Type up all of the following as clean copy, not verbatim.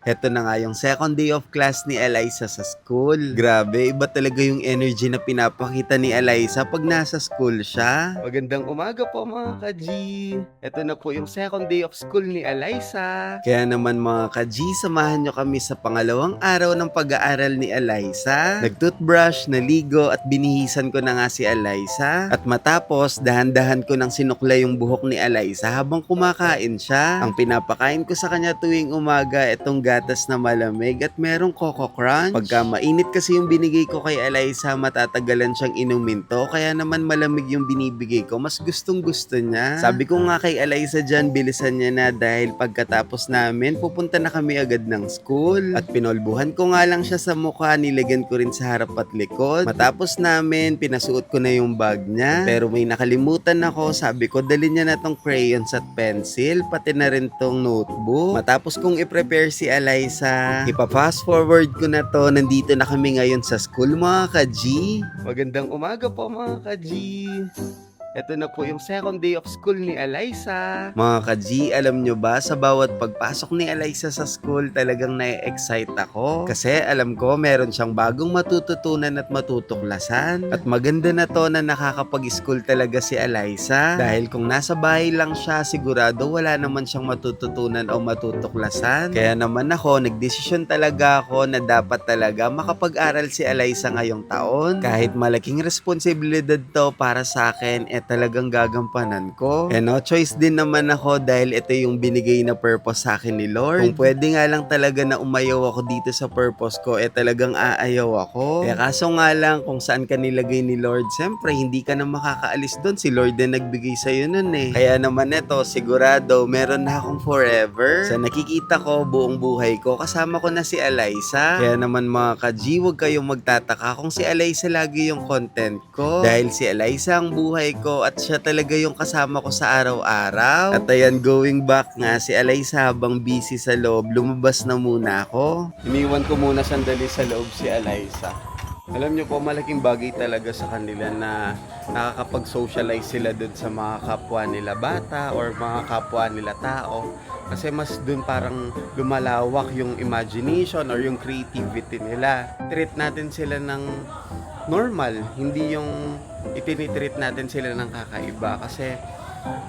Heto na nga yung second day of class ni Eliza sa school. Grabe, iba talaga yung energy na pinapakita ni Eliza pag nasa school siya. Magandang umaga po mga ka-G. Heto na po yung second day of school ni Eliza. Kaya naman mga ka-G, samahan nyo kami sa pangalawang araw ng pag-aaral ni Eliza. Nag-toothbrush, naligo at binihisan ko na nga si Eliza. At matapos, dahan-dahan ko nang sinukla yung buhok ni Eliza habang kumakain siya. Ang pinapakain ko sa kanya tuwing umaga, itong gatas na malamig at merong Coco Crunch. Pagka mainit kasi yung binigay ko kay Eliza, matatagalan siyang inumin to. Kaya naman malamig yung binibigay ko, mas gustong gusto niya. Sabi ko nga kay Eliza dyan, bilisan niya na dahil pagkatapos namin, pupunta na kami agad ng school. At pinolbuhan ko nga lang siya sa mukha, nilagyan ko rin sa harap at likod. Matapos namin, pinasuot ko na yung bag niya. Pero may nakalimutan ako, sabi ko dali niya na tong crayons at pencil, pati na rin tong notebook. Matapos kong i-prepare si Eliza, ipa-fast forward ko na to, nandito na kami ngayon sa school mga ka-G. Magandang umaga po mga ka-G. Ito na po yung second day of school ni Eliza. Mga ka-G, alam nyo ba, sa bawat pagpasok ni Eliza sa school, talagang na-excite ako. Kasi alam ko, meron siyang bagong matututunan at matutuklasan. At maganda na to na nakakapag-school talaga si Eliza. Dahil kung nasa bahay lang siya, sigurado wala naman siyang matututunan o matutuklasan. Kaya naman ako, nagdesisyon talaga ako na dapat talaga makapag-aral si Eliza ngayong taon. Kahit malaking responsibilidad to para sa akin, talagang gagampanan ko. No choice din naman ako dahil ito yung binigay na purpose sa akin ni Lord. Kung pwede nga lang talaga na umayaw ako dito sa purpose ko, talagang aayaw ako. Kaso nga lang, kung saan ka nilagay ni Lord, siyempre hindi ka na makakaalis doon. Si Lord din nagbigay sa'yo nun eh. Kaya naman ito, sigurado, meron na akong forever. Sa nakikita ko, buong buhay ko, kasama ko na si Eliza. Kaya naman mga ka-G, huwag kayong magtataka kung si Eliza lagi yung content ko. Dahil si Eliza ang buhay ko at siya talaga yung kasama ko sa araw-araw. At ayan, going back nga, si Eliza habang busy sa loob, lumabas na muna ako. Iniwan ko muna sandali sa loob si Eliza. Alam niyo po, malaking bagay talaga sa kanila na nakakapag-socialize sila dun sa mga kapwa nila bata or mga kapwa nila tao. Kasi mas dun parang lumalawak yung imagination or yung creativity nila. Treat natin sila ng normal, hindi yung itinitreat natin sila ng kakaiba. Kasi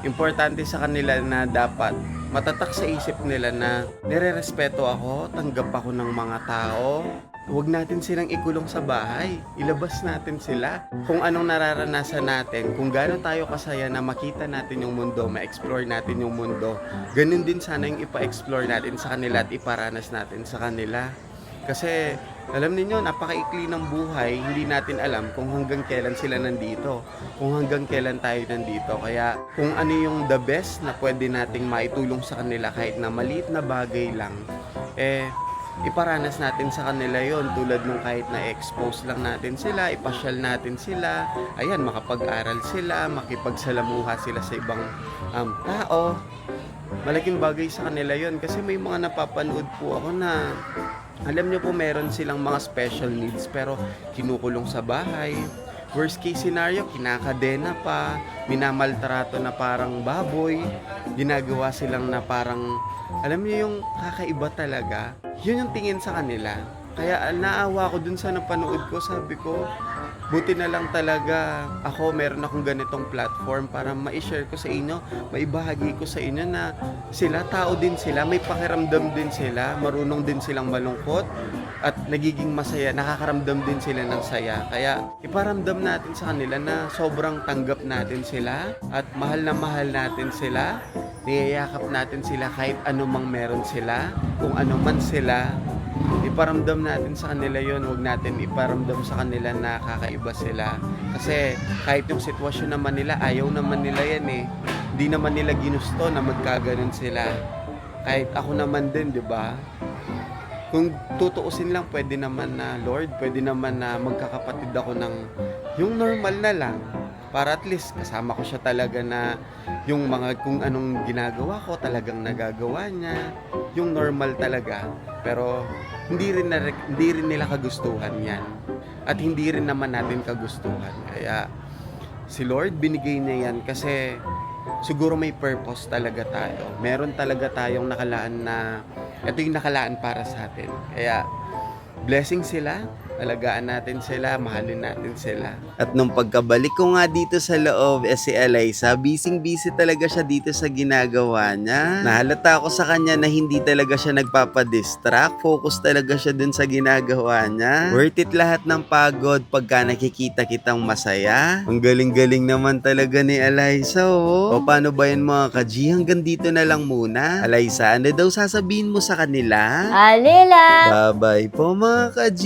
importante sa kanila na dapat matatak sa isip nila na nire-respeto ako, tanggap ako ng mga tao. Huwag natin silang ikulong sa bahay. Ilabas natin sila. Kung anong nararanasan natin, kung gaano tayo kasaya na makita natin yung mundo, ma-explore natin yung mundo, ganun din sana yung ipa-explore natin sa kanila at iparanas natin sa kanila. Kasi alam niyo, napakaikli ng buhay, hindi natin alam kung hanggang kailan sila nandito, kung hanggang kailan tayo nandito. Kaya kung ano yung the best na pwede nating maitulong sa kanila kahit na maliit na bagay lang, iparanas natin sa kanila yon, tulad nung kahit na expose lang natin sila, ipasyal natin sila, ayan, makapag-aral sila, makipagsalamuha sila sa ibang tao. Malaking bagay sa kanila yon kasi may mga napapanood po ako na alam niyo po meron silang mga special needs pero kinukulong sa bahay. Worst case scenario, kinakadena pa, minamaltrato na parang baboy, ginagawa silang na parang, alam niyo yung kakaiba talaga. Yun yung tingin sa kanila. Kaya naawa ko dun sa napanood ko, sabi ko, buti na lang talaga ako meron akong ganitong platform para ma-share ko sa inyo, maibahagi ko sa inyo na sila, tao din sila, may pakiramdam din sila, marunong din silang malungkot at nagiging masaya, nakakaramdam din sila ng saya. Kaya iparamdam natin sa kanila na sobrang tanggap natin sila at mahal na mahal natin sila, niyayakap natin sila kahit anumang meron sila, kung ano man sila. Iparamdam natin sa kanila yon, huwag natin iparamdam sa kanila na kakaiba sila. Kasi kahit yung sitwasyon naman nila, ayaw naman nila yan eh. Hindi naman nila ginusto na magkaganon sila. Kahit ako naman din, di ba? Kung tutuusin lang, pwede naman na, Lord, pwede naman na magkakapatid ako ng yung normal na lang. Para at least kasama ko siya talaga na yung mga kung anong ginagawa ko talagang nagagawa niya, yung normal talaga. Pero hindi rin nila kagustuhan yan. At hindi rin naman natin kagustuhan. Kaya si Lord binigay niya yan kasi siguro may purpose talaga tayo. Meron talaga tayong nakalaan na, ito yung nakalaan para sa atin. Kaya, blessing sila, alagaan natin sila, mahalin natin sila. At nung pagkabalik ko nga dito sa loob, si Eliza, busy talaga siya dito sa ginagawa niya. Nahalata ako sa kanya na hindi talaga siya nagpapadistract, focus talaga siya dun sa ginagawa niya. Worth it lahat ng pagod pagka nakikita kitang masaya. Ang galing-galing naman talaga ni Eliza, oh. O paano ba yun mga ka-G? Hanggang dito na lang muna. Eliza, ano daw sasabihin mo sa kanila? Alila! Bye-bye po mga ka-G!